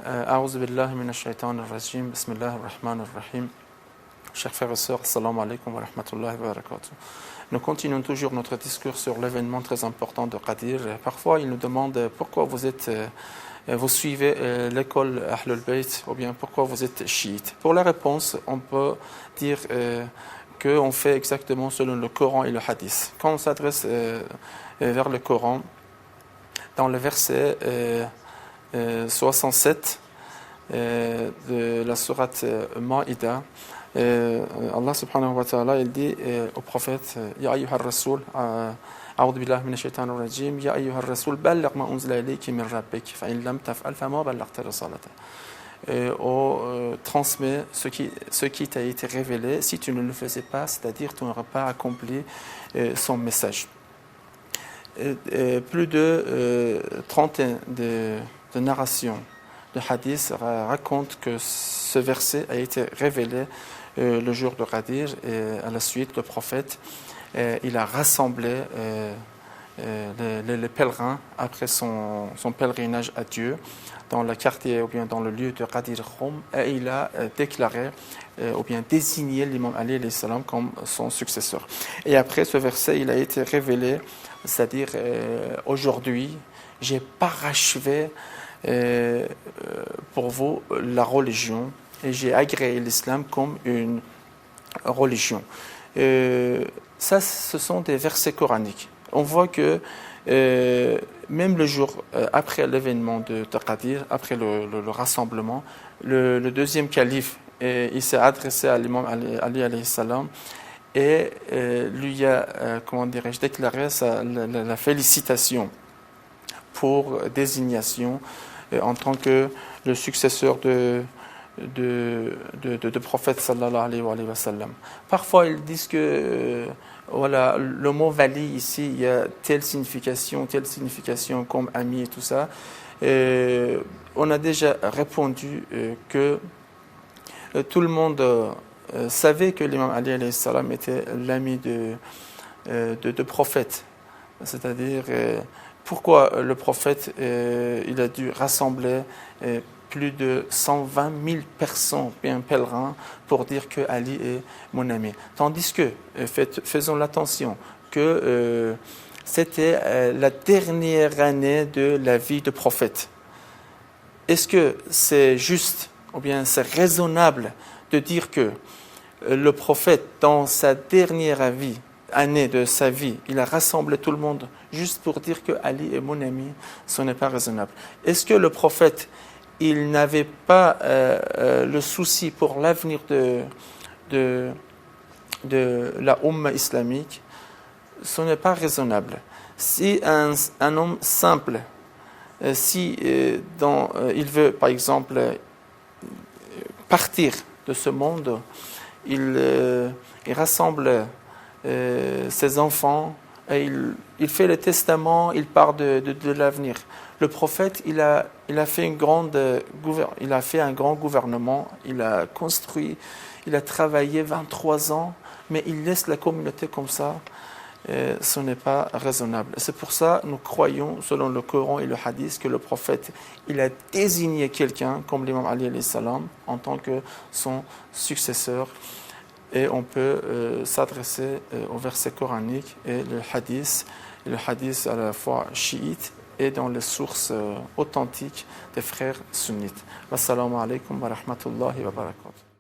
A'udhu billahi minash shaitanir rajim. Bismillahir rahmanir rahim. Chers frères et sœurs, assalamu alaikum wa rahmatullahi wa barakatuh. Nous continuons toujours notre discours sur l'événement très important de Qadir. Parfois, ils nous demandent pourquoi vous suivez l'école Ahlul Bayt ou bien pourquoi vous êtes chiite. Pour la réponse, on peut dire qu'on fait exactement selon le Coran et le Hadith. Quand on s'adresse vers le Coran, dans le verset 67 de la sourate Maïda, Allah subhanahu wa ta'ala il dit au prophète Ya ayyuhar rasoul a'udhu billahi minash shaitanir rajim Ya ayyuhar rasoul balligh ma unzila ilayka min rabbik fa in lam taf'al fama ballaghta risalata. Transmet ce qui t'a été révélé. Si tu ne le faisais pas, c'est-à-dire tu n'auras pas accompli son message. Plus de 30 de narrations de hadith racontent que ce verset a été révélé le jour de Qadir, et à la suite le prophète il a rassemblé les pèlerins après son pèlerinage à Dieu dans le quartier ou bien dans le lieu de Qadir Khoum, et il a déclaré ou bien désigné l'imam Ali alayhi salam comme son successeur. Et après ce verset, il a été révélé, c'est-à-dire aujourd'hui, j'ai parachevé pour vous la religion et j'ai agréé l'islam comme une religion. Ça, ce sont des versets coraniques. On voit que même le jour après l'événement de Qadir, après le rassemblement, le deuxième calife, il s'est adressé à l'imam Ali alayhi salam et lui a, déclaré la félicitation pour désignation en tant que le successeur de prophète sallallahu alayhi wa sallam. Parfois ils disent que voilà, le mot wali ici, il y a telle signification comme ami et tout ça. On a déjà répondu que tout le monde savait que l'imam Ali alayhi salam était l'ami de prophète. C'est-à-dire, pourquoi le prophète il a dû rassembler plus de 120 000 personnes, bien pèlerins, pour dire que Ali est mon ami. Tandis que, faisons attention, que c'était la dernière année de la vie du prophète. Est-ce que c'est juste, ou bien c'est raisonnable de dire que le prophète, dans sa dernière année de sa vie, il a rassemblé tout le monde juste pour dire que Ali est mon ami? Ce n'est pas raisonnable. Est-ce que le prophète il n'avait pas le souci pour l'avenir de la Ummah islamique? Ce n'est pas raisonnable. Si un homme simple, il veut par exemple partir de ce monde, il rassemble ses enfants, et il fait le testament, il part de l'avenir. Le prophète, il a fait un grand gouvernement, il a construit, il a travaillé 23 ans, mais il laisse la communauté comme ça. Ce n'est pas raisonnable. C'est pour ça que nous croyons, selon le Coran et le Hadith, que le prophète, il a désigné quelqu'un, comme l'imam Ali alayhi salam, en tant que son successeur. Et on peut s'adresser au verset coranique et le hadith à la fois chiite et dans les sources authentiques des frères sunnites. Wassalamu alaikum wa rahmatullahi wa barakatuh.